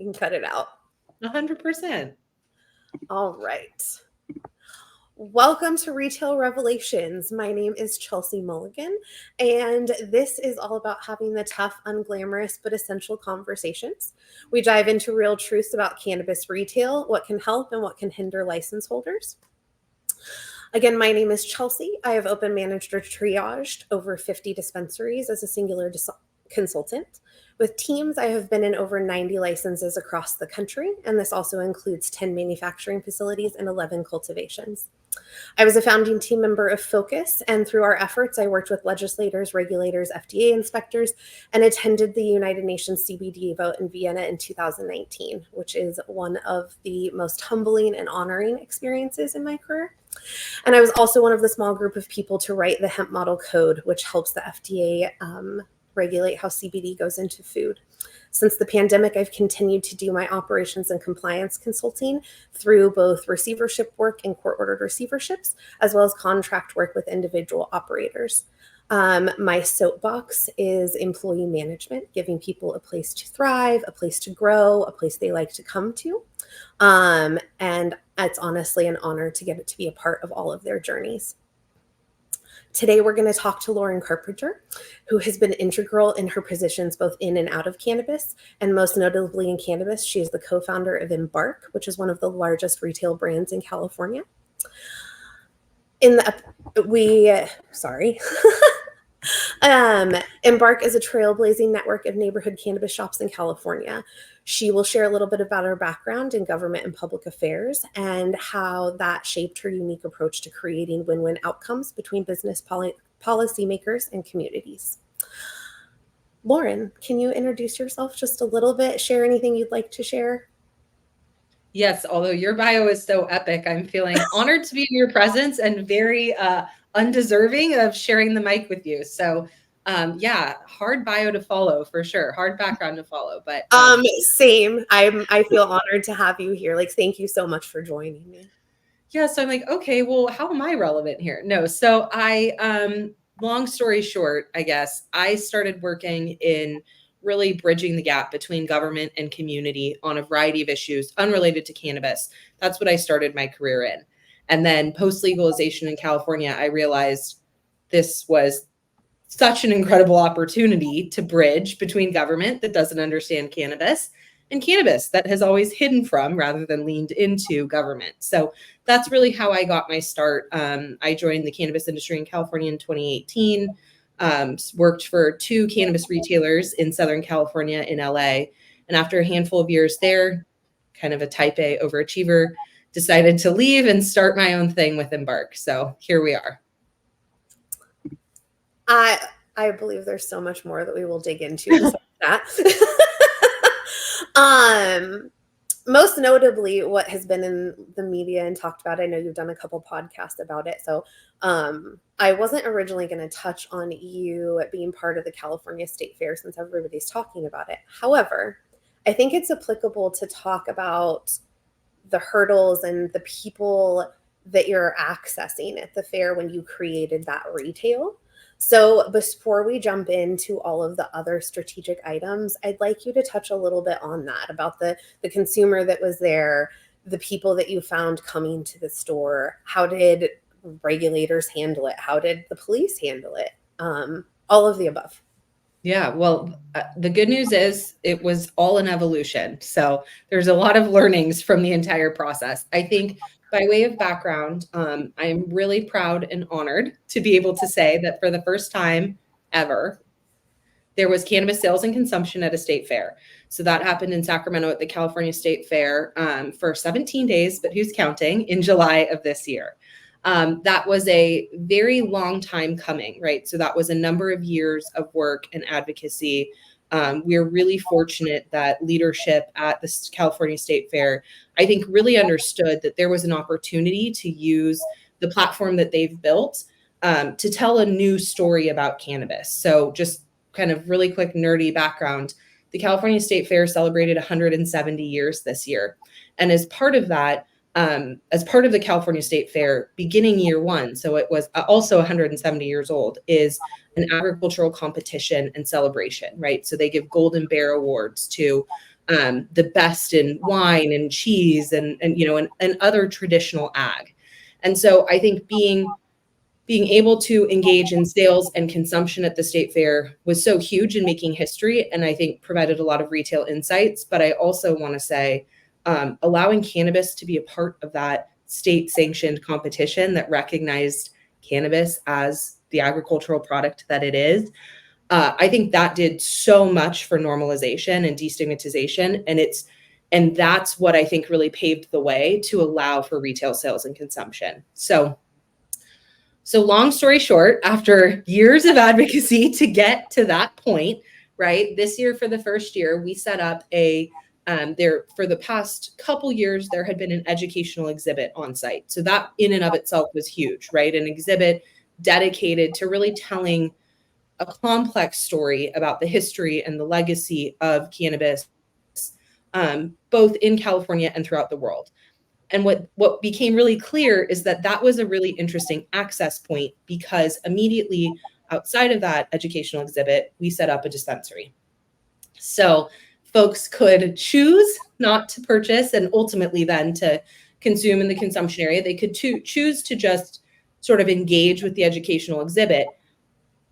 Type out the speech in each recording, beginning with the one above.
can cut it out. 100%. All right. Welcome to Retail Revelations. My name is Chelsea Mulligan, and this is all about having the tough, unglamorous, but essential conversations. We dive into real truths about cannabis retail, what can help and what can hinder license holders. Again, my name is Chelsea. I have open managed or triaged over 50 dispensaries as a singular consultant. With teams, I have been in over 90 licenses across the country, and this also includes 10 manufacturing facilities and 11 cultivations. I was a founding team member of Focus, and through our efforts, I worked with legislators, regulators, FDA inspectors, and attended the United Nations CBD vote in Vienna in 2019, which is one of the most humbling and honoring experiences in my career. And I was also one of the small group of people to write the hemp model code, which helps the FDA regulate how CBD goes into food. Since the pandemic, I've continued to do my operations and compliance consulting through both receivership work and court-ordered receiverships, as well as contract work with individual operators. My soapbox is employee management, giving people a place to thrive, a place to grow, a place they like to come to. And it's honestly an honor to get to be a part of all of their journeys. Today, we're going to talk to Lauren Carpenter, who has been integral in her positions both in and out of cannabis, and most notably in cannabis. She is the co-founder of Embarc, which is one of the largest retail brands in California. Embarc is a trailblazing network of neighborhood cannabis shops in California. She will share a little bit about her background in government and public affairs and how that shaped her unique approach to creating win-win outcomes between business policymakers and communities. Lauren, can you introduce yourself just a little bit? Share anything you'd like to share? Yes, although your bio is so epic, I'm feeling honored to be in your presence and very undeserving of sharing the mic with you. So hard bio to follow for sure. Hard background to follow, but same. I feel honored to have you here. Like, thank you so much for joining me. Yeah, so I'm like, okay, well, how am I relevant here? No, so I long story short, I guess I started working in really bridging the gap between government and community on a variety of issues unrelated to cannabis. That's what I started my career in. And then post-legalization in California, I realized this was such an incredible opportunity to bridge between government that doesn't understand cannabis and cannabis that has always hidden from rather than leaned into government. So that's really how I got my start. I joined the cannabis industry in California in 2018, worked for 2 cannabis retailers in Southern California in LA. And after a handful of years there, kind of a type A overachiever, decided to leave and start my own thing with Embarc. So here we are. I believe there's so much more that we will dig into besides that. Most notably, what has been in the media and talked about, I know you've done a couple podcasts about it. So I wasn't originally going to touch on you being part of the California State Fair since everybody's talking about it. However, I think it's applicable to talk about the hurdles and the people that you're accessing at the fair when you created that retail. So before we jump into all of the other strategic items, I'd like you to touch a little bit on that, about the consumer that was there, the people that you found coming to the store. How did regulators handle it? How did the police handle it? All of the above. Yeah, well, the good news is it was all an evolution. So there's a lot of learnings from the entire process. I think by way of background, I am really proud and honored to be able to say that for the first time ever, there was cannabis sales and consumption at a state fair. So that happened in Sacramento at the California State Fair for 17 days, but who's counting, in July of this year. That was a very long time coming, right? So that was a number of years of work and advocacy. We're really fortunate that leadership at the California State Fair, I think, really understood that there was an opportunity to use the platform that they've built to tell a new story about cannabis. So just kind of really quick nerdy background, the California State Fair celebrated 170 years this year. And as part of that, as part of the California State Fair, beginning year one, so it was also 170 years old, is an agricultural competition and celebration, right? So they give Golden Bear Awards to the best in wine and cheese and other traditional ag. And so I think being able to engage in sales and consumption at the state fair was so huge in making history, and I think provided a lot of retail insights. But I also want to say, allowing cannabis to be a part of that state sanctioned competition that recognized cannabis as the agricultural product that it is, I think that did so much for normalization and destigmatization. And that's what I think really paved the way to allow for retail sales and consumption. So long story short, after years of advocacy to get to that point, right? This year, for the first year, we set up for the past couple years, there had been an educational exhibit on site. So that in and of itself was huge, right? An exhibit dedicated to really telling a complex story about the history and the legacy of cannabis, both in California and throughout the world. And what became really clear is that was a really interesting access point, because immediately outside of that educational exhibit, we set up a dispensary. So folks could choose not to purchase and ultimately then to consume in the consumption area. They could choose to just sort of engage with the educational exhibit.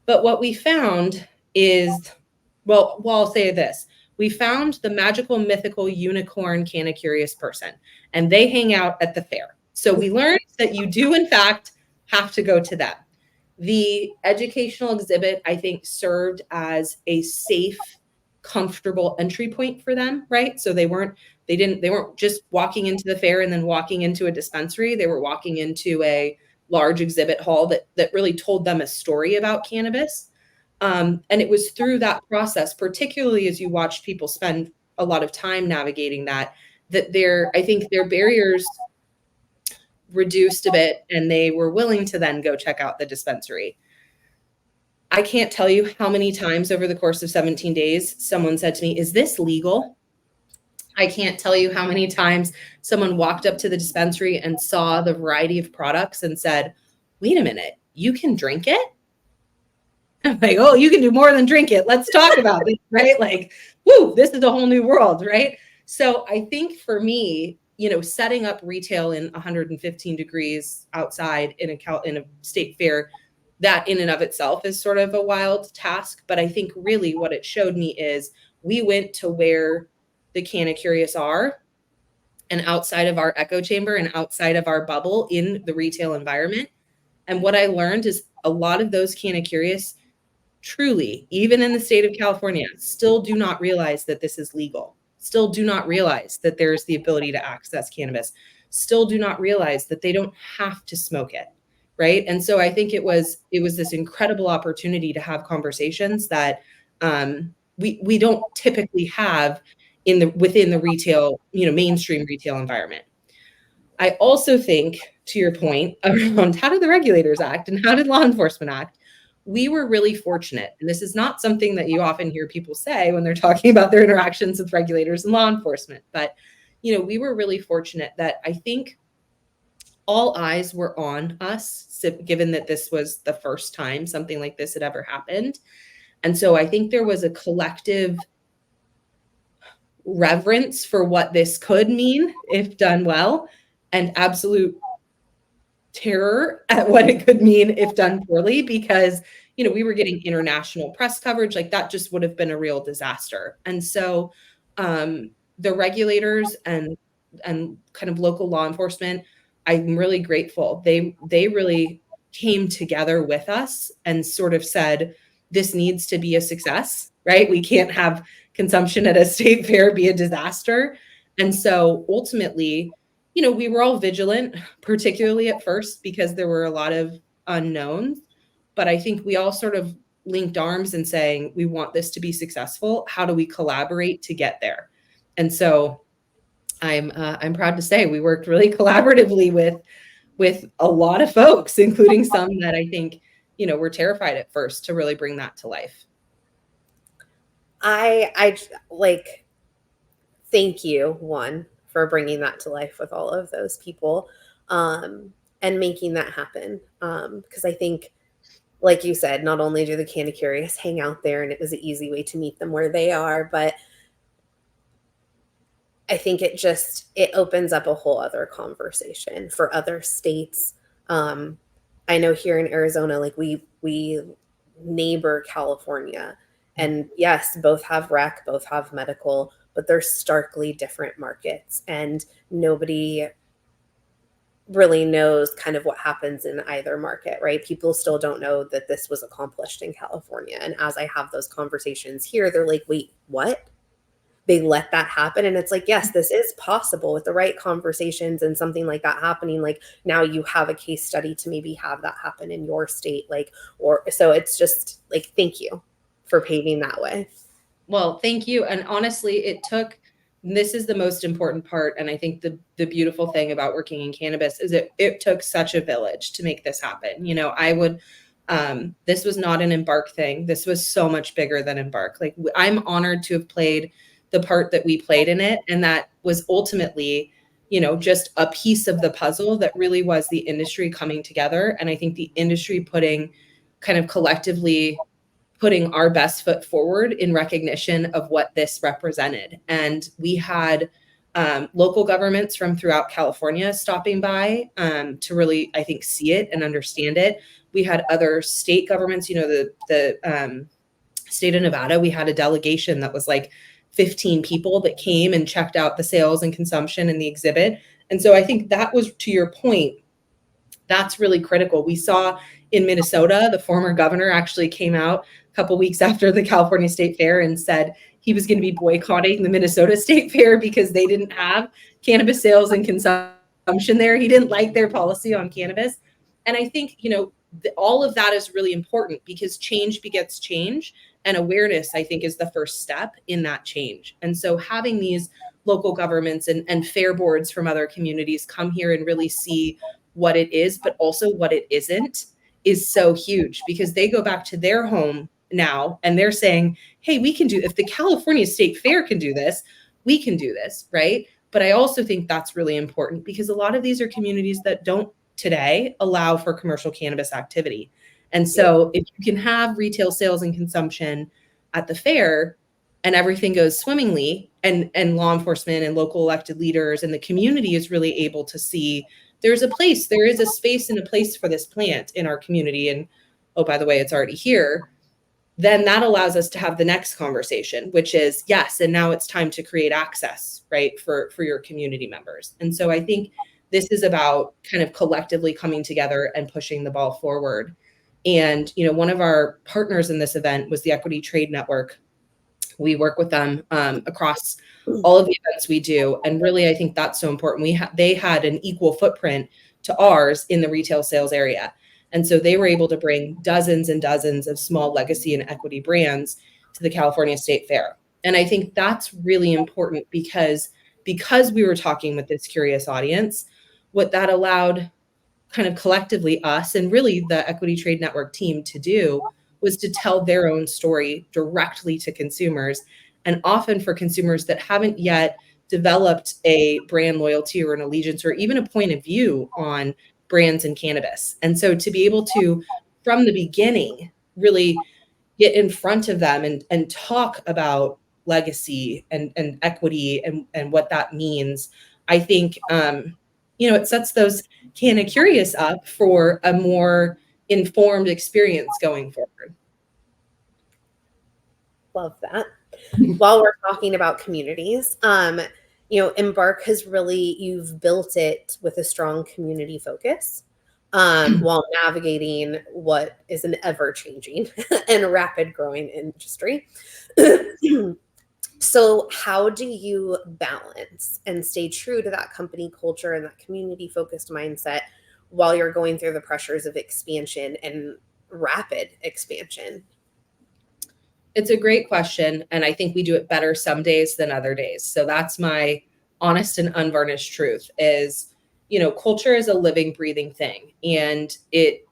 But what we found is, well, I'll say this. We found the magical, mythical unicorn Canna Curious person, and they hang out at the fair. So we learned that you do, in fact, have to go to them. The educational exhibit, I think, served as a safe, comfortable entry point for them, right? So they weren't just walking into the fair and then walking into a dispensary. They were walking into a large exhibit hall that really told them a story about cannabis. And it was through that process, particularly as you watched people spend a lot of time navigating that I think their barriers reduced a bit, and they were willing to then go check out the dispensary. I can't tell you how many times over the course of 17 days someone said to me, "Is this legal?" I can't tell you how many times someone walked up to the dispensary and saw the variety of products and said, "Wait a minute, you can drink it?" I'm like, "Oh, you can do more than drink it. Let's talk about it," right? Like, woo, this is a whole new world, right? So I think for me, setting up retail in 115 degrees outside in a state fair, that in and of itself is sort of a wild task. But I think really what it showed me is we went to where the Canna Curious are, and outside of our echo chamber and outside of our bubble in the retail environment. And what I learned is a lot of those Canna Curious truly, even in the state of California, still do not realize that this is legal, still do not realize that there's the ability to access cannabis, still do not realize that they don't have to smoke it, right? And so I think it was this incredible opportunity to have conversations that we don't typically have within the retail, mainstream retail environment. I also think, to your point around how did the regulators act and how did law enforcement act, we were really fortunate. And this is not something that you often hear people say when they're talking about their interactions with regulators and law enforcement. But, we were really fortunate that I think all eyes were on us, given that this was the first time something like this had ever happened. And so I think there was a collective reverence for what this could mean if done well, and absolute terror at what it could mean if done poorly, because we were getting international press coverage. Like, that just would have been a real disaster. And so the regulators and kind of local law enforcement, I'm really grateful. They really came together with us and sort of said, this needs to be a success, right? We can't have consumption at a state fair be a disaster. And so ultimately, we were all vigilant, particularly at first, because there were a lot of unknowns. But I think we all sort of linked arms and saying, we want this to be successful. How do we collaborate to get there? And so I'm proud to say we worked really collaboratively with a lot of folks, including some that I think, were terrified at first to really bring that to life. I like, thank you, one, for bringing that to life with all of those people, and making that happen. Because I think, like you said, not only do the Canna Curious hang out there, and it was an easy way to meet them where they are, but I think it opens up a whole other conversation for other states. I know here in Arizona, like we neighbor California, and yes, both have rec, both have medical, but they're starkly different markets, and nobody really knows kind of what happens in either market, right? People still don't know that this was accomplished in California. And as I have those conversations here, they're like, wait, what? They let that happen. And it's like, yes, this is possible with the right conversations and something like that happening. Like now you have a case study to maybe have that happen in your state. Like, or so it's just like, thank you for paving that way. Well, thank you. And honestly, this is the most important part. And I think the beautiful thing about working in cannabis is it took such a village to make this happen. This was not an Embarc thing. This was so much bigger than Embarc. Like I'm honored to have played the part that we played in it. And that was ultimately, just a piece of the puzzle that really was the industry coming together. And I think the industry collectively putting our best foot forward in recognition of what this represented. And we had local governments from throughout California stopping by to really, I think, see it and understand it. We had other state governments, the state of Nevada, we had a delegation that was like 15 people that came and checked out the sales and consumption in the exhibit. And so I think that was, to your point, that's really critical. We saw in Minnesota, the former governor actually came out a couple weeks after the California State Fair and said he was going to be boycotting the Minnesota State Fair because they didn't have cannabis sales and consumption there. He didn't like their policy on cannabis. And I think, all of that is really important because change begets change, and awareness, I think, is the first step in that change. And so having these local governments and fair boards from other communities come here and really see what it is, but also what it isn't, is so huge because they go back to their home now and they're saying, hey, if the California State Fair can do this, we can do this, right? But I also think that's really important because a lot of these are communities that don't today allow for commercial cannabis activity. And so if you can have retail sales and consumption at the fair and everything goes swimmingly and law enforcement and local elected leaders and the community is really able to see there is a space and a place for this plant in our community. And oh, by the way, it's already here. Then that allows us to have the next conversation, which is yes. And now it's time to create access, right, for your community members. And so I think this is about kind of collectively coming together and pushing the ball forward. And, one of our partners in this event was the Equity Trade Network. We work with them across all of the events we do. And really, I think that's so important. They had an equal footprint to ours in the retail sales area. And so they were able to bring dozens and dozens of small legacy and equity brands to the California State Fair. And I think that's really important because we were talking with this curious audience, what that allowed kind of collectively us and really the Equity Trade Network team to do was to tell their own story directly to consumers, and often for consumers that haven't yet developed a brand loyalty or an allegiance or even a point of view on brands and cannabis. And so to be able to, from the beginning, really get in front of them and talk about legacy and equity and what that means, I think, it sets those Canna Curious up for a more informed experience going forward. Love that. While we're talking about communities, Embarc you've built it with a strong community focus while navigating what is an ever-changing and rapid growing industry. So how do you balance and stay true to that company culture and that community-focused mindset while you're going through the pressures of expansion and rapid expansion? It's a great question. And I think we do it better some days than other days. So that's my honest and unvarnished truth is, culture is a living, breathing thing. And it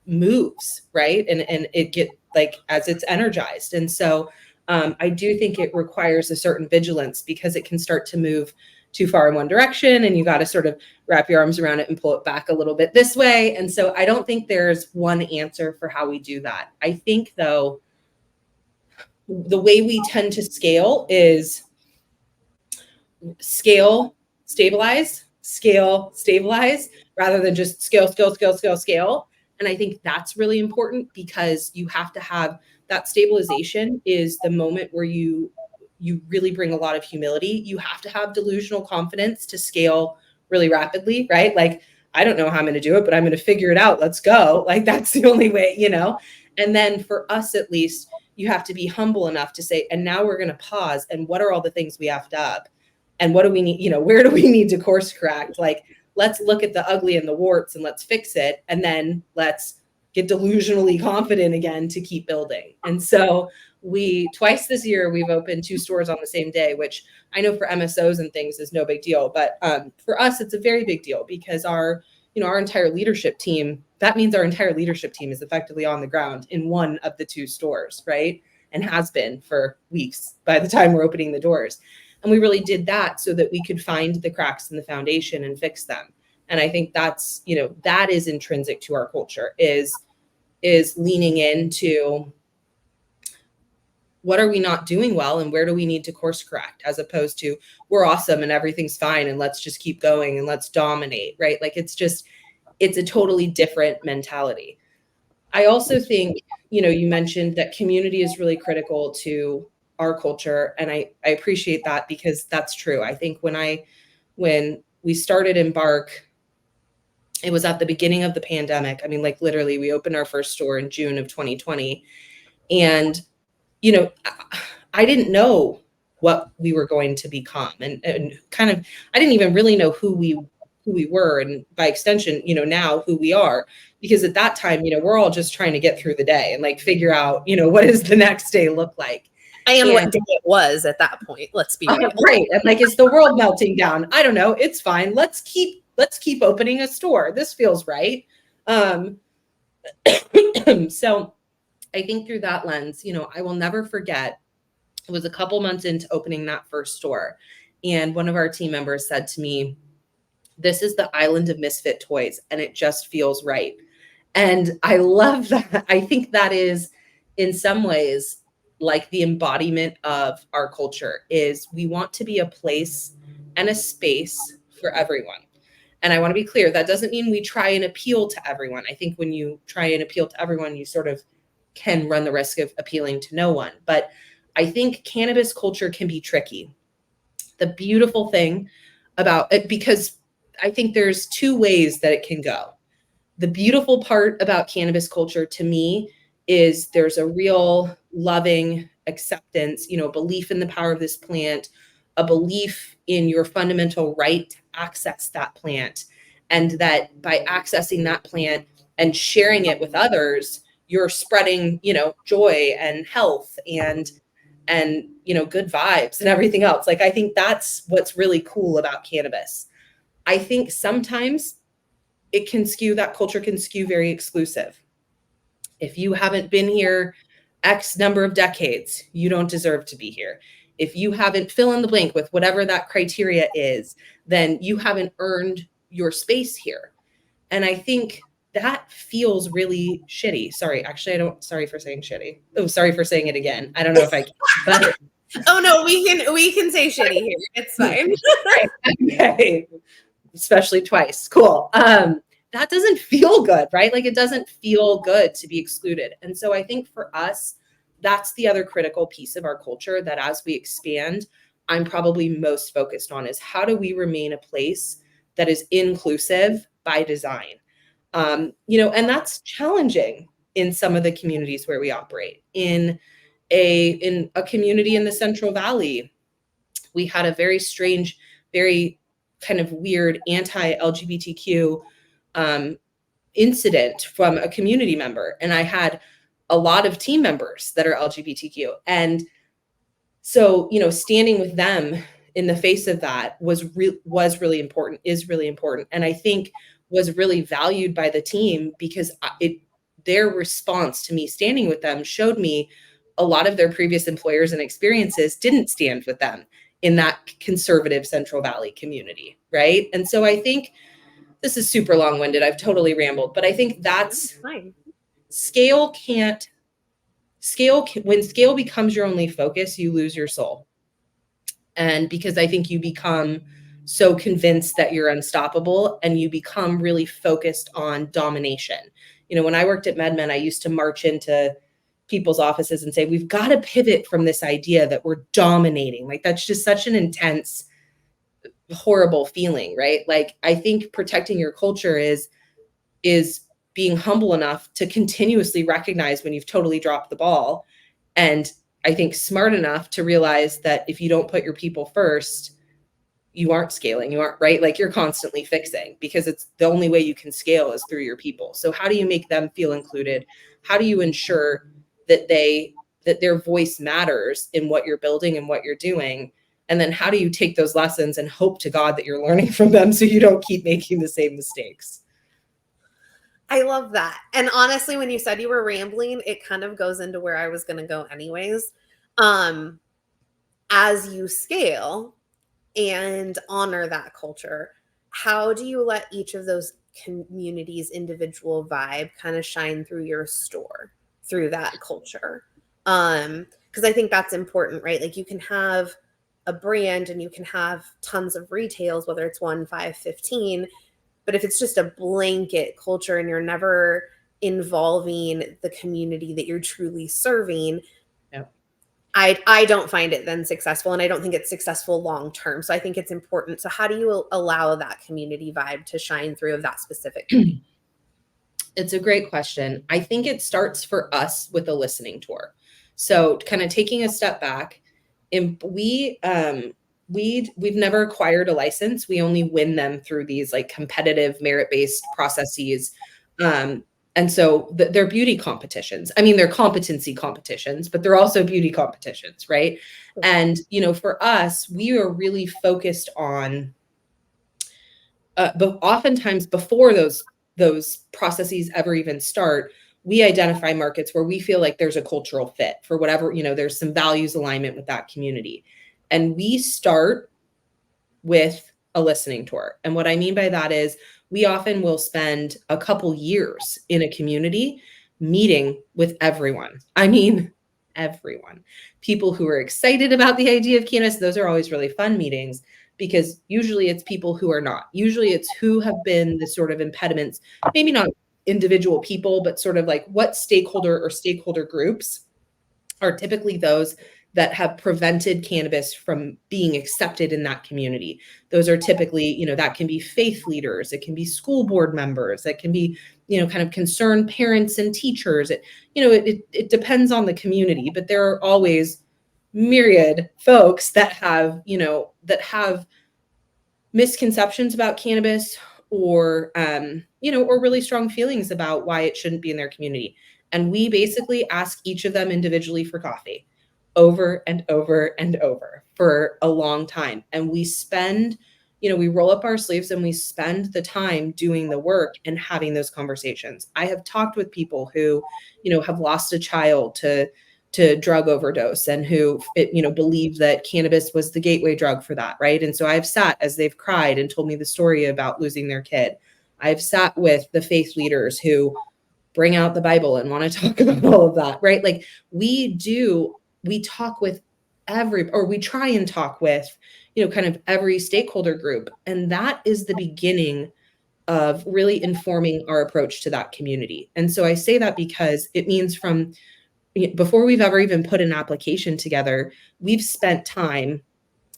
moves, right? And it get like as it's energized. And so I do think it requires a certain vigilance because it can start to move too far in one direction and you got to sort of wrap your arms around it and pull it back a little bit this way. And so I don't think there's one answer for how we do that. I think though, the way we tend to scale is scale, stabilize, scale, stabilize, rather than just scale, scale, scale, scale, scale. And I think that's really important, because you have to have that stabilization is the moment where you really bring a lot of humility. You have to have delusional confidence to scale really rapidly, right? Like, I don't know how I'm going to do it, but I'm going to figure it out. Let's go. Like, that's the only way, you know? And then for us, at least, you have to be humble enough to say, and now we're going to pause. And what are all the things we have to up? And what do we need? You know, where do we need to course correct? Like, let's look at the ugly and the warts and let's fix it. And then let's get delusionally confident again to keep building. And so twice this year, we've opened 2 stores on the same day, which I know for MSOs and things is no big deal. But for us, it's a very big deal, because our entire leadership team, that means our entire leadership team is effectively on the ground in one of the 2 stores, right? And has been for weeks by the time we're opening the doors. And we really did that so that we could find the cracks in the foundation and fix them. And I think that's, that is intrinsic to our culture, is leaning into what are we not doing well and where do we need to course correct, as opposed to we're awesome and everything's fine and let's just keep going and let's dominate, right? Like, it's a totally different mentality. I also think, you mentioned that community is really critical to our culture. And I appreciate that, because that's true. I think when we started Embarc, it was at the beginning of the pandemic. I mean, like, literally, we opened our first store in June of 2020. And, I didn't know what we were going to become. And kind of, I didn't even really know who we were. And by extension, now who we are, because at that time, we're all just trying to get through the day and like figure out, what does the next day look like? And what day it was at that point. Let's be real. Right. And like, is the world melting down? I don't know. It's fine. Let's keep opening a store. This feels right. So I think through that lens, I will never forget, it was a couple months into opening that first store. And one of our team members said to me, "This is the island of misfit toys, and it just feels right." And I love that. I think that is, in some ways, like the embodiment of our culture. Is we want to be a place and a space for everyone. And I want to be clear, that doesn't mean we try and appeal to everyone. I think when you try and appeal to everyone, you sort of can run the risk of appealing to no one. But I think cannabis culture can be tricky. The beautiful thing about it, because I think there's 2 ways that it can go. The beautiful part about cannabis culture to me is there's a real loving acceptance, belief in the power of this plant, a belief in your fundamental right to access that plant. And that by accessing that plant and sharing it with others, you're spreading, joy and health and good vibes and everything else. Like, I think that's what's really cool about cannabis. I think sometimes that culture can skew very exclusive. If you haven't been here X number of decades, you don't deserve to be here. If you haven't fill in the blank with whatever that criteria is, then you haven't earned your space here. And I think that feels really shitty. Sorry for saying shitty. Oh, sorry for saying it again. I don't know if I can, but oh no, we can say shitty here. It's fine. Okay. Especially twice. Cool. That doesn't feel good, right? Like, it doesn't feel good to be excluded. And so I think for us, that's the other critical piece of our culture that as we expand, I'm probably most focused on, is how do we remain a place that is inclusive by design? And that's challenging in some of the communities where we operate. In a community in the Central Valley, we had a very strange, very kind of weird anti-LGBTQ incident from a community member. And I had a lot of team members that are LGBTQ. And so, standing with them in the face of that was really important, is really important. And I think was really valued by the team, because their response to me standing with them showed me a lot of their previous employers and experiences didn't stand with them in that conservative Central Valley community, right? And so I think this is super long-winded. I've totally rambled, but I think that's fine. When scale becomes your only focus, you lose your soul. And because I think you become so convinced that you're unstoppable and you become really focused on domination. When I worked at MedMen, I used to march into people's offices and say, we've got to pivot from this idea that we're dominating. Like, that's just such an intense, horrible feeling, right? Like, I think protecting your culture is being humble enough to continuously recognize when you've totally dropped the ball. And I think smart enough to realize that if you don't put your people first, you aren't scaling, you aren't, right? Like, you're constantly fixing, because it's the only way you can scale is through your people. So how do you make them feel included? How do you ensure that their voice matters in what you're building and what you're doing? And then how do you take those lessons and hope to God that you're learning from them so you don't keep making the same mistakes? I love that. And honestly, when you said you were rambling, it kind of goes into where I was going to go anyways. As you scale and honor that culture, how do you let each of those communities' individual vibe kind of shine through your store, through that culture? Because I think that's important, right? Like, you can have a brand and you can have tons of retails, whether it's 1, 5, 15, but if it's just a blanket culture and you're never involving the community that you're truly serving, Yep. I don't find it then successful, and I don't think it's successful long term. So I think it's important. So how do you allow that community vibe to shine through of that specific community? It's a great question. I think it starts for us with a listening tour. So kind of taking a step back, and we've never acquired a license. We only win them through these like competitive merit-based processes. And so they're beauty competitions. I mean, they're competency competitions, but they're also beauty competitions, right? And for us, we are really focused on, but oftentimes before those processes ever even start, we identify markets where we feel like there's a cultural fit for whatever, there's some values alignment with that community. And we start with a listening tour. And what I mean by that is we often will spend a couple years in a community meeting with everyone. I mean, everyone. People who are excited about the idea of cannabis, those are always really fun meetings, because usually it's people who are not. Usually it's who have been the sort of impediments, maybe not individual people, but sort of like what stakeholder groups are typically those that have prevented cannabis from being accepted in that community. Those are typically, that can be faith leaders, it can be school board members, it can be, kind of concerned parents and teachers. It depends on the community, but there are always myriad folks that have misconceptions about cannabis, or or really strong feelings about why it shouldn't be in their community. And we basically ask each of them individually for coffee over and over and over for a long time. And we spend, we roll up our sleeves and we spend the time doing the work and having those conversations. I have talked with people who, have lost a child to drug overdose, and who believe that cannabis was the gateway drug for that, right? And so I've sat as they've cried and told me the story about losing their kid. I've sat with the faith leaders who bring out the Bible and want to talk about all of that, right? Like, we talk with we try and talk with, kind of every stakeholder group. And that is the beginning of really informing our approach to that community. And so I say that because it means from before we've ever even put an application together, we've spent time.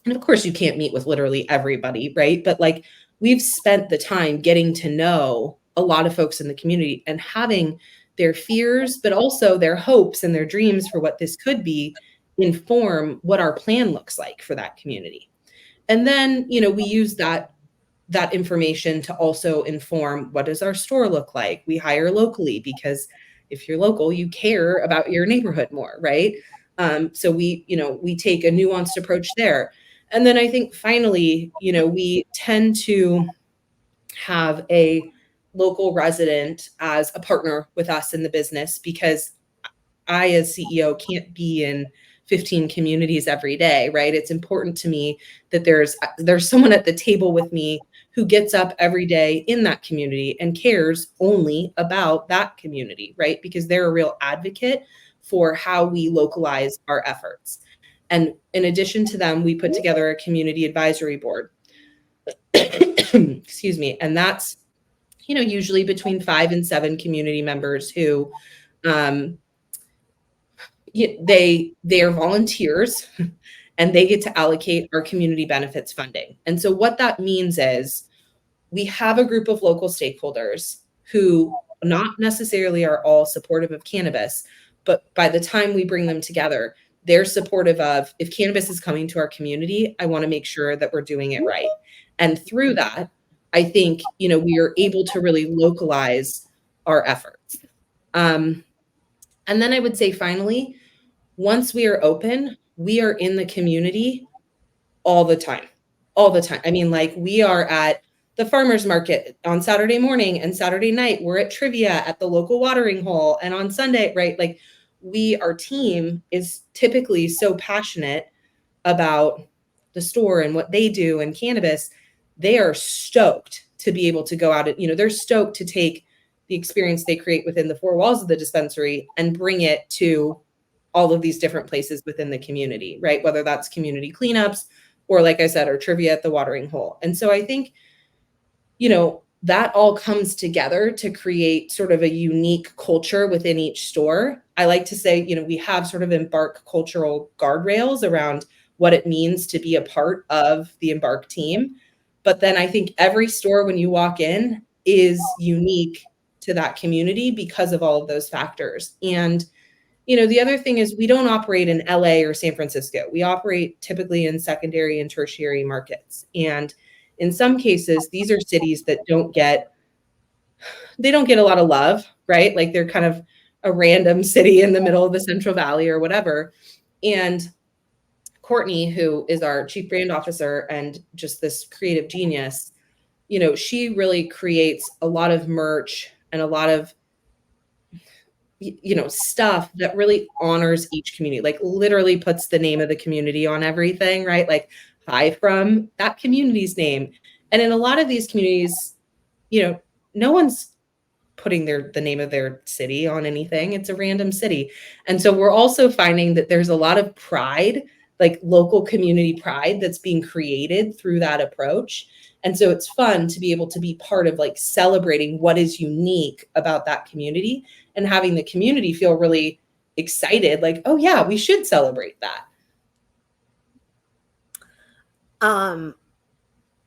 And of course, you can't meet with literally everybody, right? But like, we've spent the time getting to know a lot of folks in the community and having their fears, but also their hopes and their dreams for what this could be, inform what our plan looks like for that community. And then, we use that information to also inform, what does our store look like? We hire locally, because if you're local, you care about your neighborhood more, right? So we take a nuanced approach there. And then I think finally, we tend to have a local resident as a partner with us in the business, because I, as CEO, can't be in 15 communities every day, right? It's important to me that there's someone at the table with me who gets up every day in that community and cares only about that community, right? Because they're a real advocate for how we localize our efforts. And in addition to them, we put together a community advisory board. Excuse me. And that's, usually between 5 and 7 community members who they are volunteers and they get to allocate our community benefits funding. And so what that means is we have a group of local stakeholders who not necessarily are all supportive of cannabis, but by the time we bring them together, they're supportive of, if cannabis is coming to our community, I want to make sure that we're doing it right. And through that, I think, we are able to really localize our efforts. And then I would say, finally, once we are open, we are in the community all the time. I mean, like, we are at the farmer's market on Saturday morning and Saturday night. We're at trivia at the local watering hole. And on Sunday, right? Like, our team is typically so passionate about the store and what they do and cannabis. They are stoked to be able to go out and, they're stoked to take the experience they create within the 4 walls of the dispensary and bring it to all of these different places within the community, right? Whether that's community cleanups or, like I said, or trivia at the watering hole. And so I think, that all comes together to create sort of a unique culture within each store. I like to say, we have sort of Embarc cultural guardrails around what it means to be a part of the Embarc team. But then I think every store, when you walk in, is unique to that community because of all of those factors. And the other thing is, we don't operate in LA or San Francisco. We operate typically in secondary and tertiary markets. And in some cases, these are cities that don't get a lot of love, right? Like, they're kind of a random city in the middle of the Central Valley or whatever. And Courtney, who is our chief brand officer and just this creative genius, she really creates a lot of merch and a lot of stuff that really honors each community, like literally puts the name of the community on everything, right? Like, hi from that community's name. And in a lot of these communities, no one's putting the name of their city on anything. It's a random city. And so we're also finding that there's a lot of pride, like local community pride, that's being created through that approach. And so it's fun to be able to be part of, like, celebrating what is unique about that community and having the community feel really excited, like, oh yeah, we should celebrate that.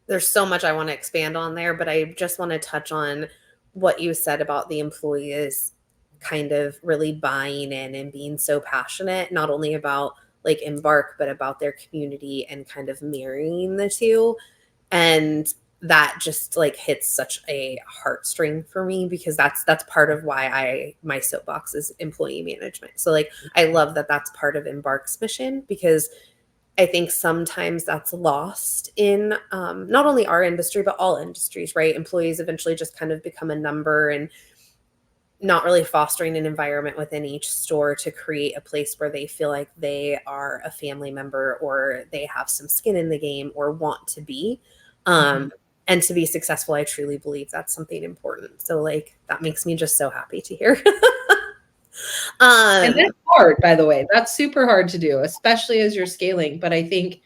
There's so much I want to expand on there, but I just want to touch on what you said about the employees kind of really buying in and being so passionate, not only about, like, Embarc, but about their community and kind of marrying the two. And that just, like, hits such a heartstring for me, because that's part of why my soapbox is employee management. So, like, I love that that's part of Embarc's mission, because I think sometimes that's lost in not only our industry, but all industries, right? Employees eventually just kind of become a number, and not really fostering an environment within each store to create a place where they feel like they are a family member, or they have some skin in the game, or want to be. And to be successful, I truly believe that's something important. So, like, that makes me just so happy to hear. And that's hard, by the way. That's super hard to do, especially as you're scaling. But I think,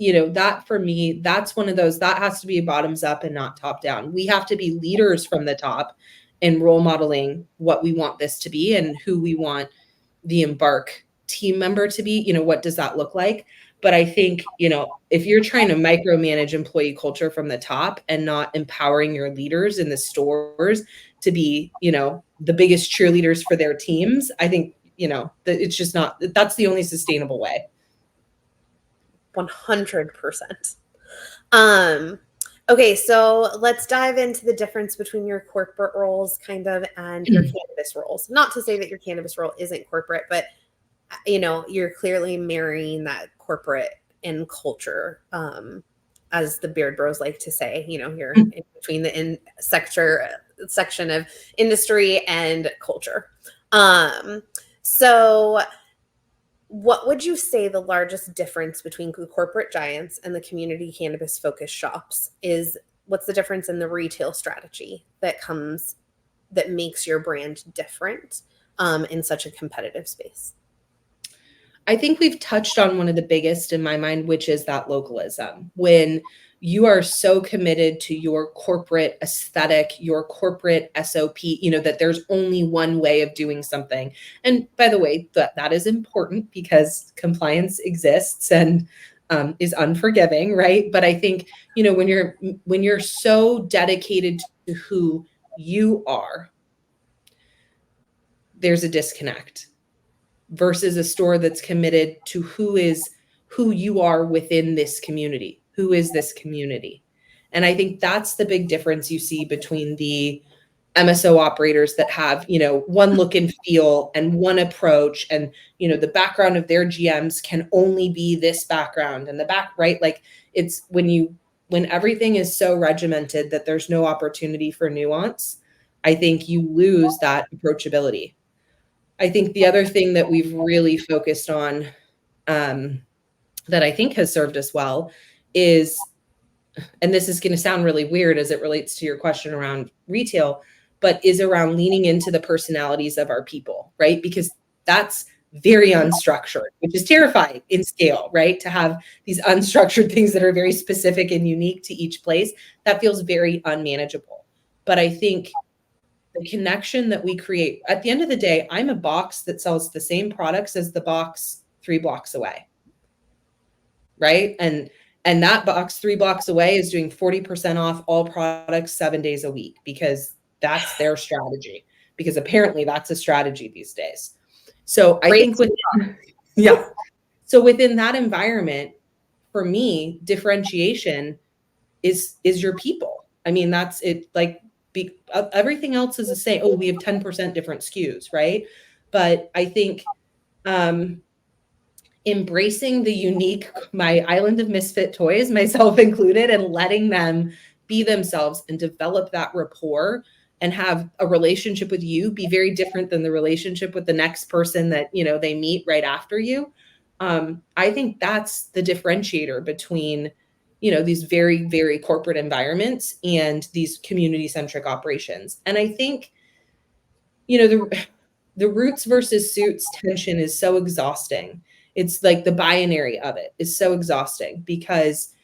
that for me, that's one of those, that has to be bottoms up and not top down. We have to be leaders from the top and role modeling what we want this to be and who we want the Embarc team member to be. What does that look like? But I think, if you're trying to micromanage employee culture from the top and not empowering your leaders in the stores to be, the biggest cheerleaders for their teams, I think, it's just not, that's the only sustainable way. 100%. Okay, so let's dive into the difference between your corporate roles kind of and your cannabis roles. Not to say that your cannabis role isn't corporate, but you're clearly marrying that corporate and culture, as the Beard Bros like to say. You're in between the section of industry and culture. So what would you say the largest difference between the corporate giants and the community cannabis focused shops is? What's the difference in the retail strategy that makes your brand different in such a competitive space? I think we've touched on one of the biggest in my mind, which is that localism. When you are so committed to your corporate aesthetic, your corporate SOP, that there's only one way of doing something. And by the way, that is important because compliance exists and is unforgiving, right? But I think, when you're so dedicated to who you are, there's a disconnect versus a store that's committed to who you are within this community. Who is this community? And I think that's the big difference you see between the MSO operators that have, one look and feel and one approach, and, the background of their GMs can only be this background and the back, right? Like, it's when everything is so regimented that there's no opportunity for nuance, I think you lose that approachability. I think the other thing that we've really focused on, that I think has served us well is, and this is going to sound really weird as it relates to your question around retail, but is around leaning into the personalities of our people, right? Because that's very unstructured, which is terrifying in scale, right? To have these unstructured things that are very specific and unique to each place, that feels very unmanageable. But I think the connection that we create, at the end of the day, I'm a box that sells the same products as the box 3 blocks away, right? And that box 3 blocks away is doing 40% off all products 7 days a week because that's their strategy, because apparently that's a strategy these days. So I think within that environment, for me, differentiation is your people. I mean, that's it. Like, everything else is the same. Oh, we have 10% different SKUs, right? But I think embracing the unique, my island of misfit toys, myself included, and letting them be themselves and develop that rapport and have a relationship with you be very different than the relationship with the next person that, they meet right after you. I think that's the differentiator between, these very, very corporate environments and these community-centric operations. And I think, the roots versus suits tension is so exhausting. It's like the binary of it is so exhausting because,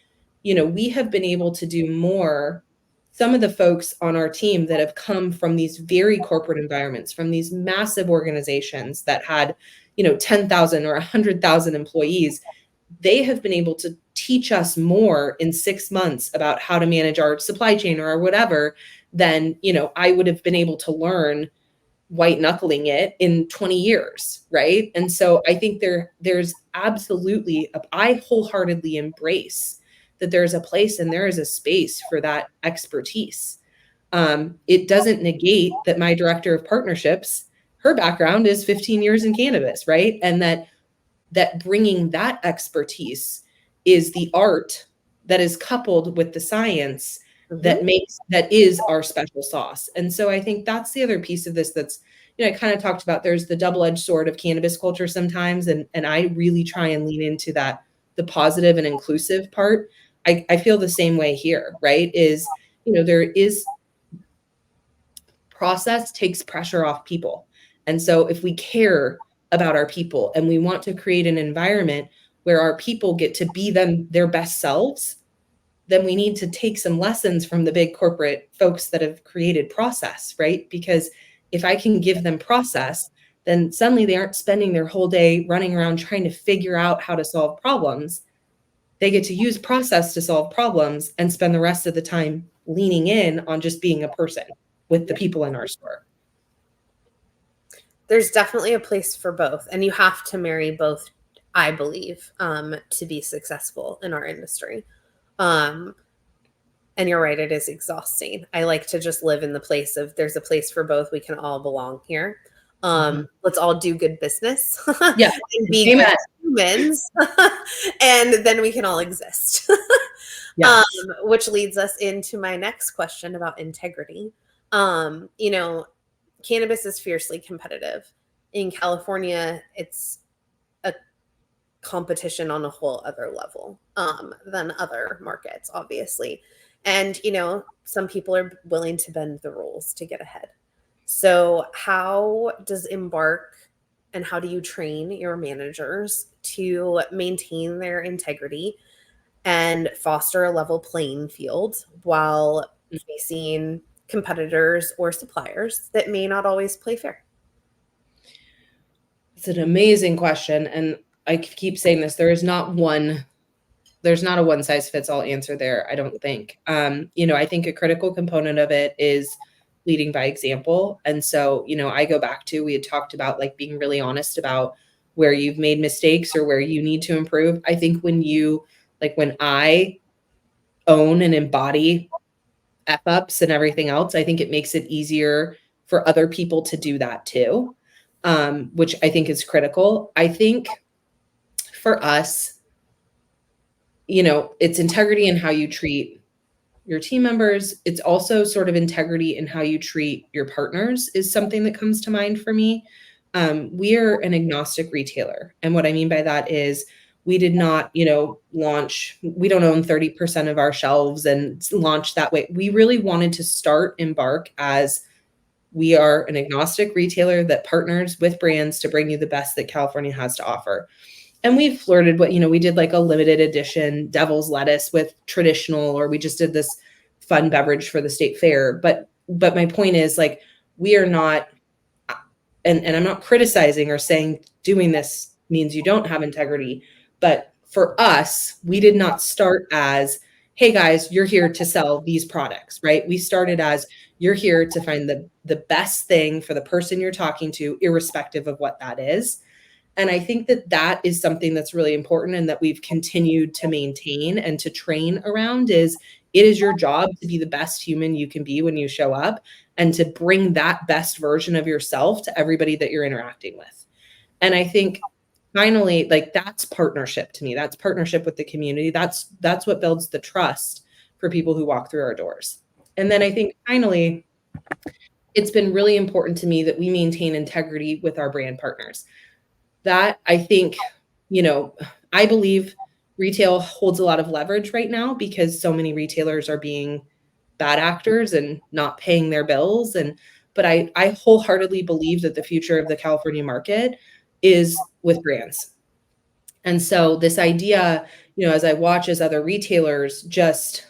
we have been able to do more. Some of the folks on our team that have come from these very corporate environments, from these massive organizations that had, 10,000 or 100,000 employees, they have been able to teach us more in 6 months about how to manage our supply chain or whatever than, I would have been able to learn white knuckling it in 20 years. Right. And so I think there's absolutely, I wholeheartedly embrace that there's a place and there is a space for that expertise. It doesn't negate that my director of partnerships, her background is 15 years in cannabis, right? And that bringing that expertise is the art that is coupled with the science that is our special sauce. And so I think that's the other piece of this that's, I kind of talked about, there's the double-edged sword of cannabis culture sometimes. And I really try and lean into that, the positive and inclusive part. I feel the same way here, right? Is, there is process takes pressure off people. And so if we care about our people and we want to create an environment where our people get to be their best selves, then we need to take some lessons from the big corporate folks that have created process, right? Because if I can give them process, then suddenly they aren't spending their whole day running around trying to figure out how to solve problems. They get to use process to solve problems and spend the rest of the time leaning in on just being a person with the people in our store. There's definitely a place for both, and you have to marry both, I believe, to be successful in our industry. And you're right, it is exhausting. I like to just live in the place of there's a place for both. We can all belong here. Let's all do good business and be good humans, and then we can all exist. Yes. Which leads us into my next question about integrity. Cannabis is fiercely competitive. In California, it's a competition on a whole other level than other markets, obviously. And, some people are willing to bend the rules to get ahead. So how does Embarc and how do you train your managers to maintain their integrity and foster a level playing field while facing competitors or suppliers that may not always play fair? It's an amazing question. And I keep saying this, there's not a one size fits all answer there, I don't think. I think a critical component of it is leading by example. And so, I go back to, we had talked about like being really honest about where you've made mistakes or where you need to improve. I think when I own and embody F ups and everything else, I think it makes it easier for other people to do that too, which I think is critical. I think for us, it's integrity in how you treat your team members. It's also sort of integrity in how you treat your partners is something that comes to mind for me. We are an agnostic retailer. And what I mean by that is we did not, launch, we don't own 30% of our shelves and launch that way. We really wanted to start Embarc as we are an agnostic retailer that partners with brands to bring you the best that California has to offer. And we've flirted we did like a limited edition devil's lettuce with traditional, or we just did this fun beverage for the state fair. But my point is like, we are not, and I'm not criticizing or saying doing this means you don't have integrity, but for us, we did not start as, hey guys, you're here to sell these products, right? We started as, you're here to find the best thing for the person you're talking to, irrespective of what that is. And I think that is something that's really important and that we've continued to maintain and to train around is it is your job to be the best human you can be when you show up and to bring that best version of yourself to everybody that you're interacting with. And I think finally, like that's partnership to me. That's partnership with the community. That's what builds the trust for people who walk through our doors. And then I think finally, it's been really important to me that we maintain integrity with our brand partners. That I think, I believe retail holds a lot of leverage right now because so many retailers are being bad actors and not paying their bills. But I wholeheartedly believe that the future of the California market is with brands. And so this idea, as I watch as other retailers just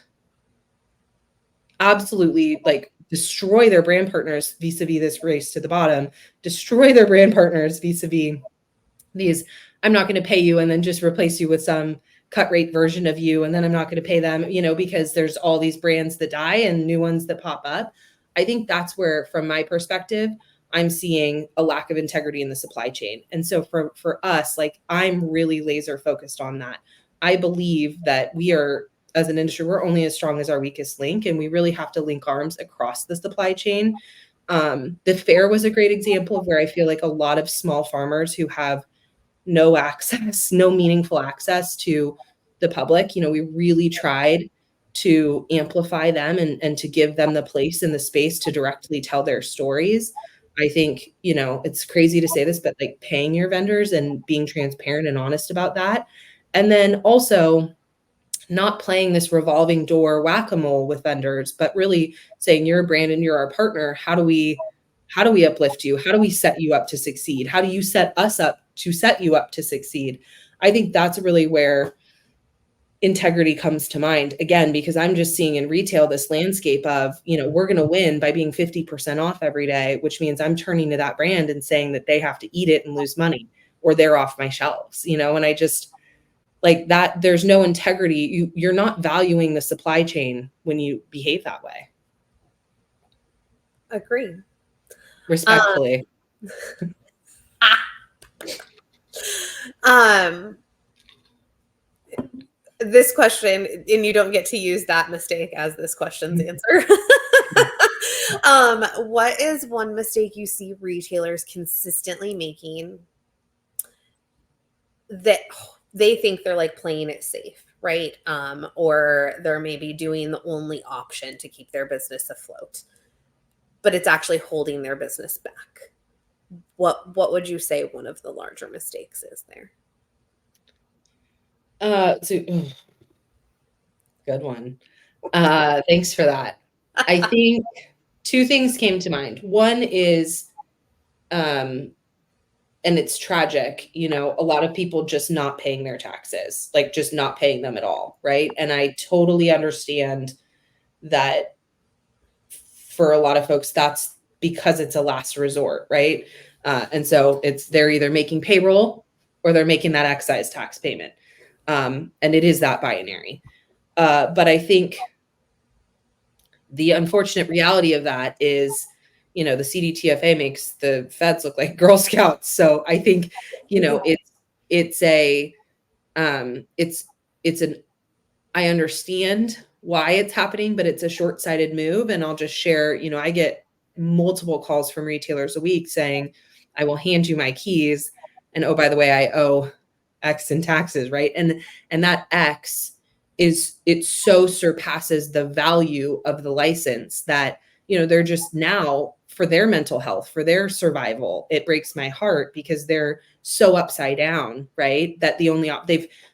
absolutely like destroy their brand partners vis-a-vis this race to the bottom, destroy their brand partners vis-a-vis these, I'm not going to pay you and then just replace you with some cut rate version of you. And then I'm not going to pay them, because there's all these brands that die and new ones that pop up. I think that's where, from my perspective, I'm seeing a lack of integrity in the supply chain. And so for us, like I'm really laser focused on that. I believe that we are, as an industry, we're only as strong as our weakest link, and we really have to link arms across the supply chain. The fair was a great example of where I feel like a lot of small farmers who have no meaningful access to the public. We really tried to amplify them and to give them the place and the space to directly tell their stories. I think, it's crazy to say this, but like paying your vendors and being transparent and honest about that. And then also not playing this revolving door whack-a-mole with vendors, but really saying you're a brand and you're our partner. How do we uplift you? How do we set you up to succeed? How do you set us up to set you up to succeed? I think that's really where integrity comes to mind, again, because I'm just seeing in retail this landscape of, we're going to win by being 50% off every day, which means I'm turning to that brand and saying that they have to eat it and lose money or they're off my shelves, and I just like that. There's no integrity. You're not valuing the supply chain when you behave that way. Agree. Respectfully. This question, and you don't get to use that mistake as this question's answer. What is one mistake you see retailers consistently making that they think they're like playing it safe, right? Or they're maybe doing the only option to keep their business afloat, but it's actually holding their business back. What would you say one of the larger mistakes is there? Good one. Thanks for that. I think two things came to mind. One is, and and it's tragic, you know, a lot of people just not paying their taxes, like just not paying them at all, right? And I totally understand that for a lot of folks, that's because it's a last resort, right? And so they're either making payroll or they're making that excise tax payment. And it is that binary. But I think the unfortunate reality of that is, you know, the CDTFA makes the feds look like Girl Scouts. So I think, you know, it's an, I understand why it's happening, but it's a short-sighted move. And I'll just share, you know, I get multiple calls from retailers a week saying, I will hand you my keys. And oh, by the way, I owe X in taxes, right? And that X it so surpasses the value of the license that, you know, they're just now for their mental health, for their survival, it breaks my heart because they're so upside down, right? That the only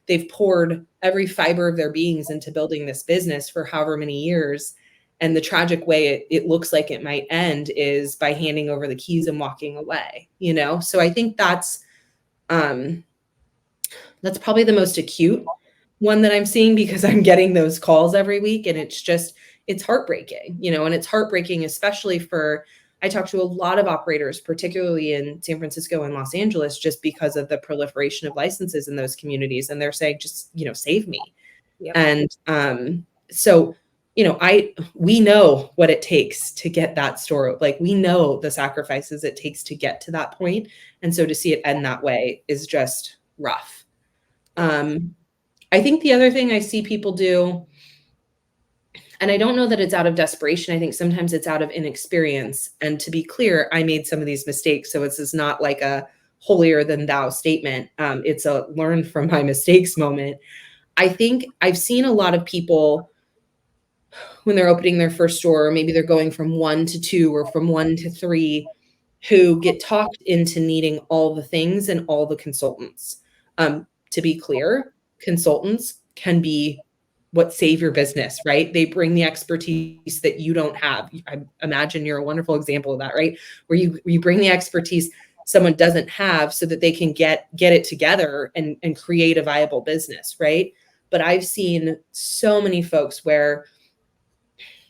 they've poured every fiber of their beings into building this business for however many years. And the tragic way it looks like it might end is by handing over the keys and walking away, you know? So I think that's probably the most acute one that I'm seeing because I'm getting those calls every week. And it's heartbreaking, you know, and it's heartbreaking, especially I talk to a lot of operators, particularly in San Francisco and Los Angeles, just because of the proliferation of licenses in those communities. And they're saying, just, you know, save me. Yep. And so, you know, we know what it takes to get that store. Like we know the sacrifices it takes to get to that point. And so to see it end that way is just rough. I think the other thing I see people do, and I don't know that it's out of desperation. I think sometimes it's out of inexperience. And to be clear, I made some of these mistakes. So this is not like a holier than thou statement. It's a learn from my mistakes moment. I think I've seen a lot of people when they're opening their first store, or maybe they're going from 1 to 2 or from 1 to 3, who get talked into needing all the things and all the consultants. To be clear, consultants can be what save your business, right? They bring the expertise that you don't have. I imagine you're a wonderful example of that, right? Where you bring the expertise someone doesn't have so that they can get it together and create a viable business, right? But I've seen so many folks where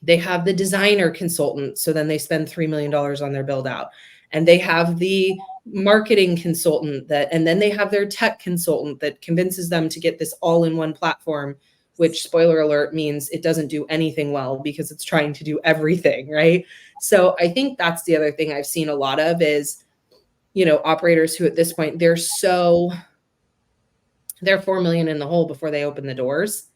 they have the designer consultant, so then they spend $3 million on their build out. And they have the marketing consultant and then they have their tech consultant that convinces them to get this all in one platform, which, spoiler alert, means it doesn't do anything well because it's trying to do everything, right? So I think that's the other thing I've seen a lot of is, you know, operators who at this point, they're 4 million in the hole before they open the doors,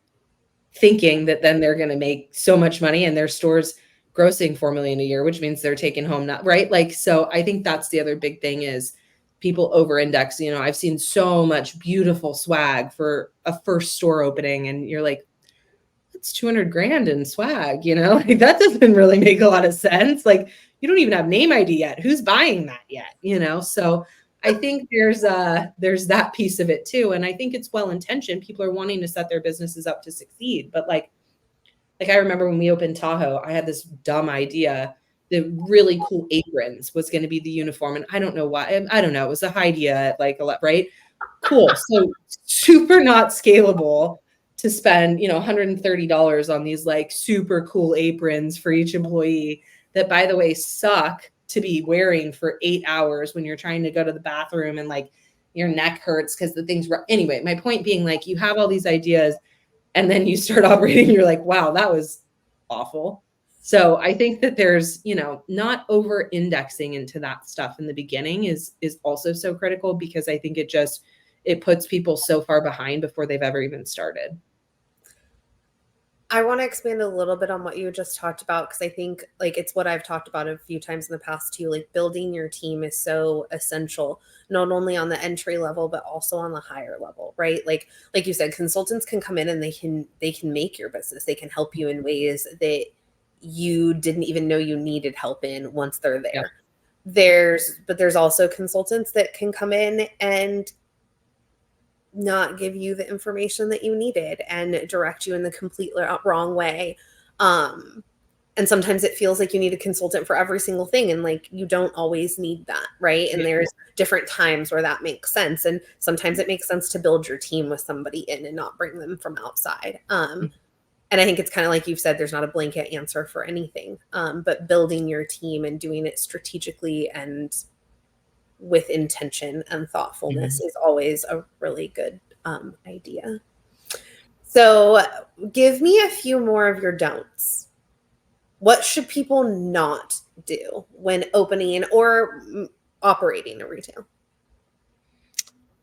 thinking that then they're going to make so much money and their store's grossing 4 million a year, which means they're taking home not right. Like, so I think that's the other big thing is people over index. You know, I've seen so much beautiful swag for a first store opening and you're like, that's 200 grand in swag, you know, like that doesn't really make a lot of sense. Like you don't even have name ID yet. Who's buying that yet? You know? So I think there's that piece of it too. And I think it's well-intentioned. People are wanting to set their businesses up to succeed. But like I remember when we opened Tahoe, I had this dumb idea. The really cool aprons was going to be the uniform. And I don't know why. I don't know. It was a idea, like, right? Cool. So super not scalable to spend, you know, $130 on these like super cool aprons for each employee that, by the way, suck to be wearing for 8 hours when you're trying to go to the bathroom and like your neck hurts because the things were, anyway, my point being like, you have all these ideas and then you start operating, you're like, wow, that was awful. So I think that there's, you know, not over indexing into that stuff in the beginning is also so critical because I think it puts people so far behind before they've ever even started. I want to expand a little bit on what you just talked about because I think like it's what I've talked about a few times in the past too. Like building your team is so essential, not only on the entry level but also on the higher level, right? Like you said, consultants can come in and they can make your business. They can help you in ways that you didn't even know you needed help in once they're there. Yeah. There's also consultants that can come in and not give you the information that you needed and direct you in the completely wrong way. And And sometimes it feels like you need a consultant for every single thing. And like, you don't always need that. Right. And there's different times where that makes sense. And sometimes it makes sense to build your team with somebody in and not bring them from outside. And I think it's kind of like you've said, there's not a blanket answer for anything, but building your team and doing it strategically and with intention and thoughtfulness is always a really good idea. So give me a few more of your don'ts. What should people not do when opening or operating a retail?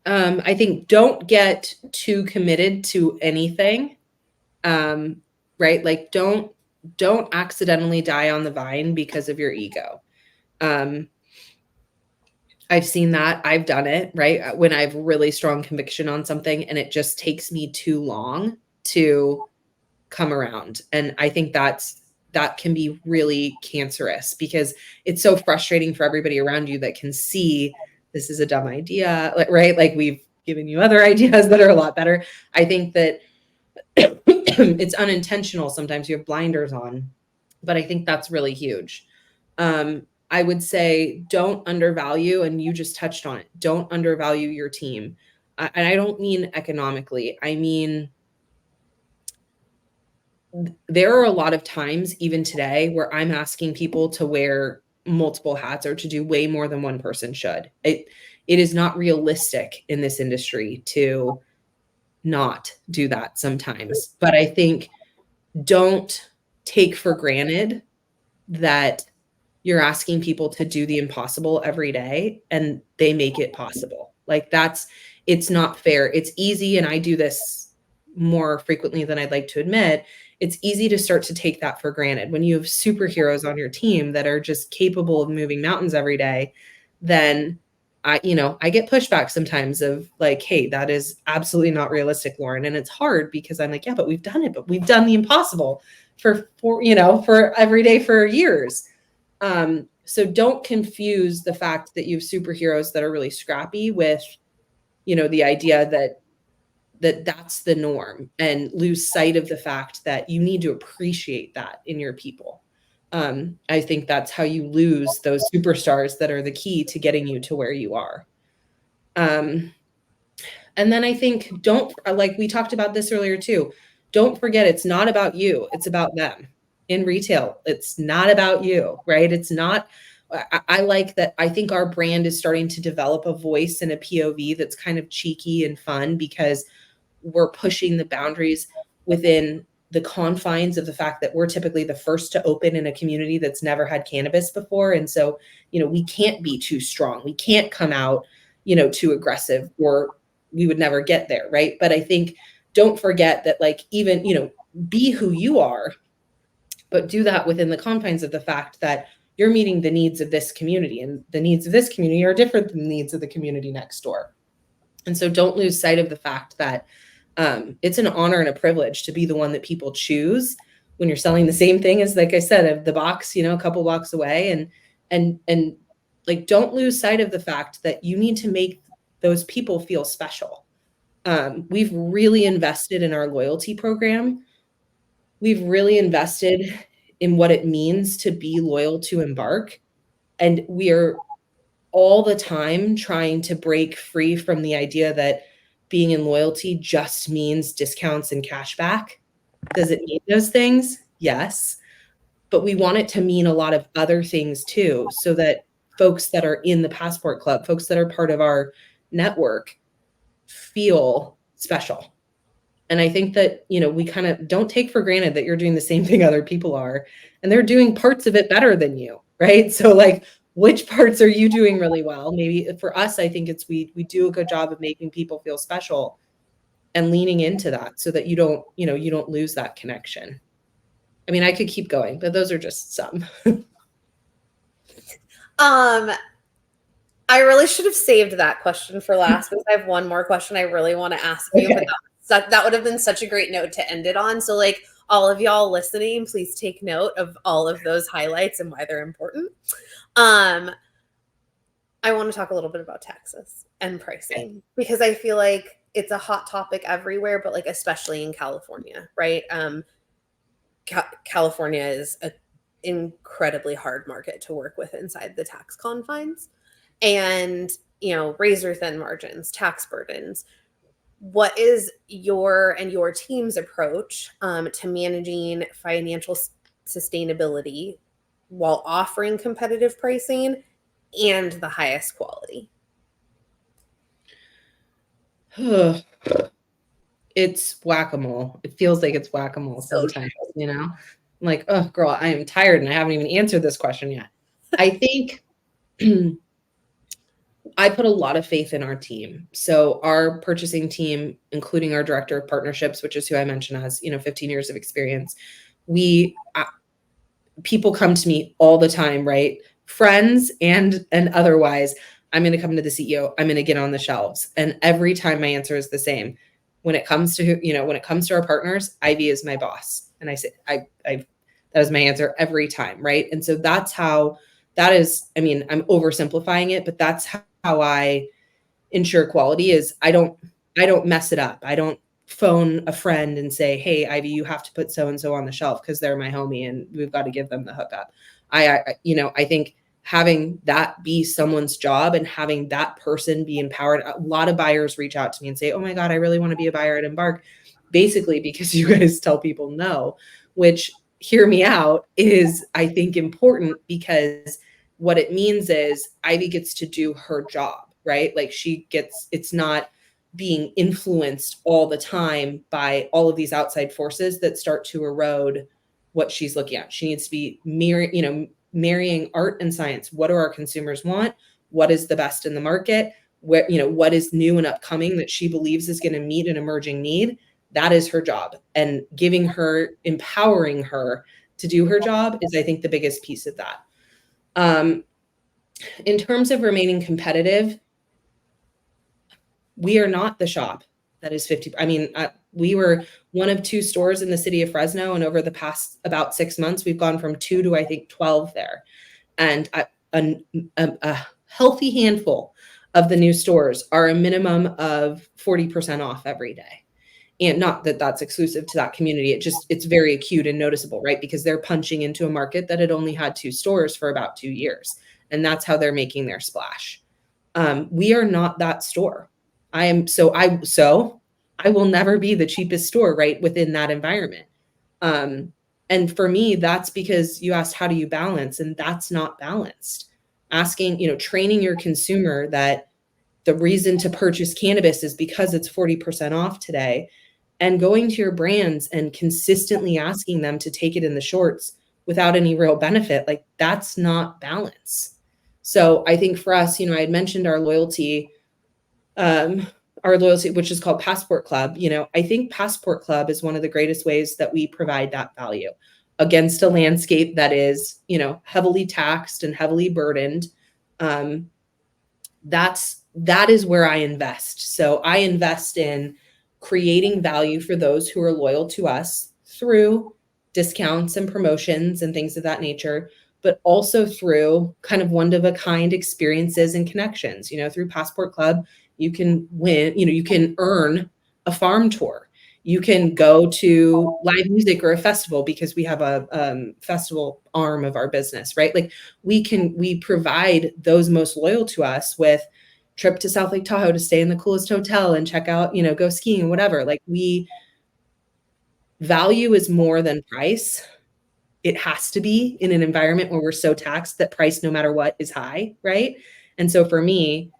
I think don't get too committed to anything. Right? Like don't accidentally die on the vine because of your ego. I've seen that. I've done it, right? When I have really strong conviction on something and it just takes me too long to come around. And I think that can be really cancerous because it's so frustrating for everybody around you that can see this is a dumb idea, right? Like we've given you other ideas that are a lot better. I think that it's unintentional. Sometimes you have blinders on, but I think that's really huge. I would say don't undervalue, and you just touched on it. Don't undervalue your team. And I don't mean economically. I mean, there are a lot of times, even today, where I'm asking people to wear multiple hats or to do way more than one person should. It is not realistic in this industry to not do that sometimes. But I think don't take for granted that you're asking people to do the impossible every day and they make it possible. Like it's not fair. It's easy. And I do this more frequently than I'd like to admit. It's easy to start to take that for granted. When you have superheroes on your team that are just capable of moving mountains every day, then I get pushback sometimes of like, hey, that is absolutely not realistic, Lauren. And it's hard because I'm like, yeah, but we've done it, but we've done the impossible for every day for years. So don't confuse the fact that you have superheroes that are really scrappy with, the idea that that's the norm, and lose sight of the fact that you need to appreciate that in your people. I think that's how you lose those superstars that are the key to getting you to where you are. And then I think like we talked about this earlier too, don't forget it's not about you, it's about them. In retail, it's not about you, right? It's not, I like that. I think our brand is starting to develop a voice and a POV that's kind of cheeky and fun because we're pushing the boundaries within the confines of the fact that we're typically the first to open in a community that's never had cannabis before. And so, we can't be too strong. We can't come out, too aggressive, or we would never get there. Right. But I think don't forget that, like, even, be who you are, but do that within the confines of the fact that you're meeting the needs of this community, and the needs of this community are different than the needs of the community next door. And so don't lose sight of the fact that it's an honor and a privilege to be the one that people choose when you're selling the same thing as, like I said, of the box, a couple blocks away. And like, don't lose sight of the fact that you need to make those people feel special. We've really invested in our loyalty program. We've really invested in what it means to be loyal to Embarc. And we are all the time trying to break free from the idea that being in loyalty just means discounts and cash back. Does it mean those things? Yes. But we want it to mean a lot of other things too, so that folks that are in the Passport Club, folks that are part of our network, feel special. And I think that, we kind of don't take for granted that you're doing the same thing other people are, and they're doing parts of it better than you, right? So like, which parts are you doing really well? Maybe for us, I think it's we do a good job of making people feel special and leaning into that so that you don't lose that connection. I mean, I could keep going, but those are just some. I really should have saved that question for last because I have one more question I really want to ask you, Okay. but that would have been such a great note to end it on. So like, all of y'all listening, please take note of all of those highlights and why they're important. I want to talk a little bit about taxes and pricing because I feel like it's a hot topic everywhere, but like especially in California, right? California is a incredibly hard market to work with inside the tax confines. And, razor thin margins, tax burdens. What is your and your team's approach to managing financial sustainability while offering competitive pricing and the highest quality? It's whack-a-mole. It feels like it's whack-a-mole So sometimes, I'm like, oh, girl, I am tired and I haven't even answered this question yet. I think I put a lot of faith in our team. So our purchasing team, including our director of partnerships, which is who I mentioned has, 15 years of experience. People come to me all the time, right? Friends and otherwise. I'm going to come to the CEO. I'm going to get on the shelves. And every time my answer is the same. When it comes to our partners, Ivy is my boss. And I say, that is my answer every time. Right. And so that is, I'm oversimplifying it, but that's how I ensure quality is I don't mess it up. I don't phone a friend and say, hey, Ivy, you have to put so-and-so on the shelf because they're my homie and we've got to give them the hookup. I think having that be someone's job and having that person be empowered. A lot of buyers reach out to me and say, oh my God, I really want to be a buyer at Embarc, basically because you guys tell people no, which, hear me out, is I think important because what it means is Ivy gets to do her job, right? Like it's not being influenced all the time by all of these outside forces that start to erode what she's looking at. She needs to be marrying art and science. What do our consumers want? What is the best in the market? What is new and upcoming that she believes is going to meet an emerging need? That is her job. And empowering her to do her job is, I think, the biggest piece of that. In terms of remaining competitive, we are not the shop that is 50. We were one of 2 stores in the city of Fresno. And over the past about 6 months, we've gone from 2 to, I think, 12 there. And a healthy handful of the new stores are a minimum of 40% off every day. And not that that's exclusive to that community. It's very acute and noticeable, right? Because they're punching into a market that had only had 2 stores for about 2 years. And that's how they're making their splash. We are not that store. I will never be the cheapest store right within that environment. And for me, that's because you asked, how do you balance? And that's not balanced. Training your consumer that the reason to purchase cannabis is because it's 40% off today, and going to your brands and consistently asking them to take it in the shorts without any real benefit, like that's not balance. So I think for us, I had mentioned our loyalty, which is called Passport Club. I think Passport Club is one of the greatest ways that we provide that value against a landscape that is, heavily taxed and heavily burdened. That is where I invest. So I invest in creating value for those who are loyal to us through discounts and promotions and things of that nature, but also through kind of one-of-a-kind experiences and connections. Through Passport Club, you can win, you can earn a farm tour. You can go to live music or a festival because we have a festival arm of our business, right? Like we provide those most loyal to us with trip to South Lake Tahoe to stay in the coolest hotel and check out, go skiing, whatever. Like value is more than price. It has to be in an environment where we're so taxed that price, no matter what, is high, right? And so for me,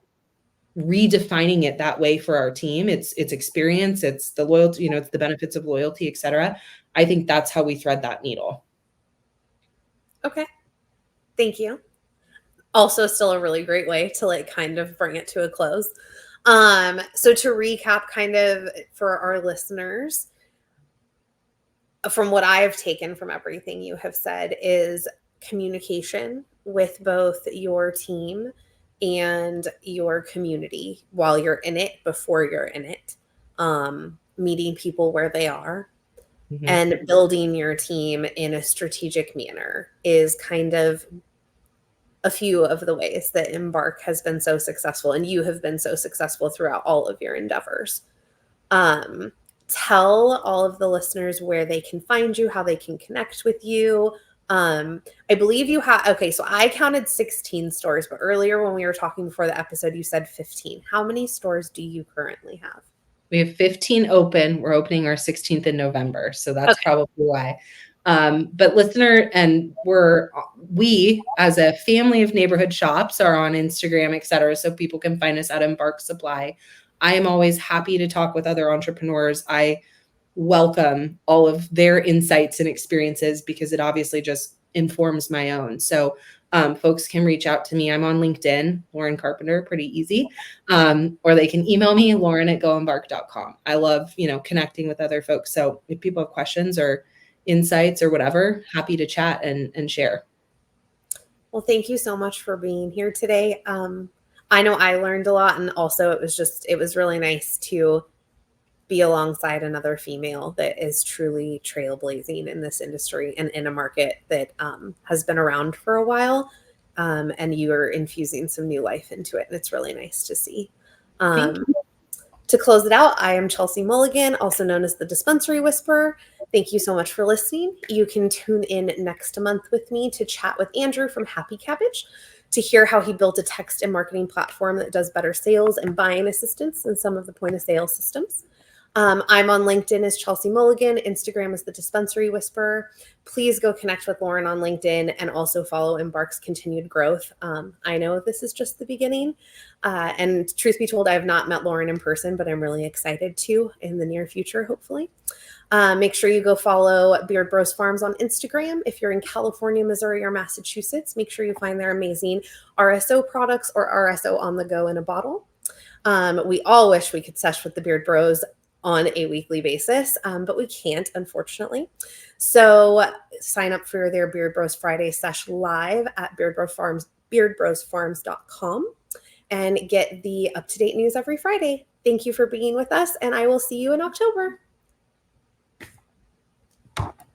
redefining it that way for our team, it's experience, it's the loyalty, it's the benefits of loyalty, et cetera. I think that's how we thread that needle. Okay. Thank you. Also still a really great way to kind of bring it to a close. So to recap kind of for our listeners, from what I've taken from everything you have said is communication with both your team and your community while you're in it, before you're in it, meeting people where they are, mm-hmm. and building your team in a strategic manner is kind of a few of the ways that Embarc has been so successful, and you have been so successful throughout all of your endeavors. Tell all of the listeners where they can find you, how they can connect with you, I believe you have, okay, so I counted 16 stores, but earlier when we were talking before the episode, you said 15. How many stores do you currently have? We have 15 open. We're opening our 16th in November. So that's probably why. But listener, and we as a family of neighborhood shops are on Instagram, et cetera. So people can find us at Embarc Supply. I am always happy to talk with other entrepreneurs. I welcome all of their insights and experiences because it obviously just informs my own. So folks can reach out to me. I'm on LinkedIn, Lauren Carpenter, pretty easy. Or they can email me, lauren@goembarc.com. I love, connecting with other folks. So if people have questions or insights or whatever, happy to chat and share. Well, thank you so much for being here today. I know I learned a lot, and also it was really nice to be alongside another female that is truly trailblazing in this industry and in a market that has been around for a while. And you are infusing some new life into it. And it's really nice to see. Thank you. To close it out, I am Chelsea Mulligan, also known as the Dispensary Whisperer. Thank you so much for listening. You can tune in next month with me to chat with Andrew from Happy Cabbage to hear how he built a text and marketing platform that does better sales and buying assistance than some of the point of sale systems. I'm on LinkedIn as Chelsea Mulligan. Instagram is the Dispensary Whisperer. Please go connect with Lauren on LinkedIn and also follow Embarc's continued growth. I know this is just the beginning. And truth be told, I have not met Lauren in person, but I'm really excited to in the near future, hopefully. Make sure you go follow Beard Bros Farms on Instagram. If you're in California, Missouri, or Massachusetts, make sure you find their amazing RSO products or RSO on the go in a bottle. We all wish we could sesh with the Beard Bros on a weekly basis, but we can't, unfortunately. So sign up for their Beard Bros Friday sesh live at beardbrosfarms.com and get the up-to-date news every Friday. Thank you for being with us, and I will see you in October.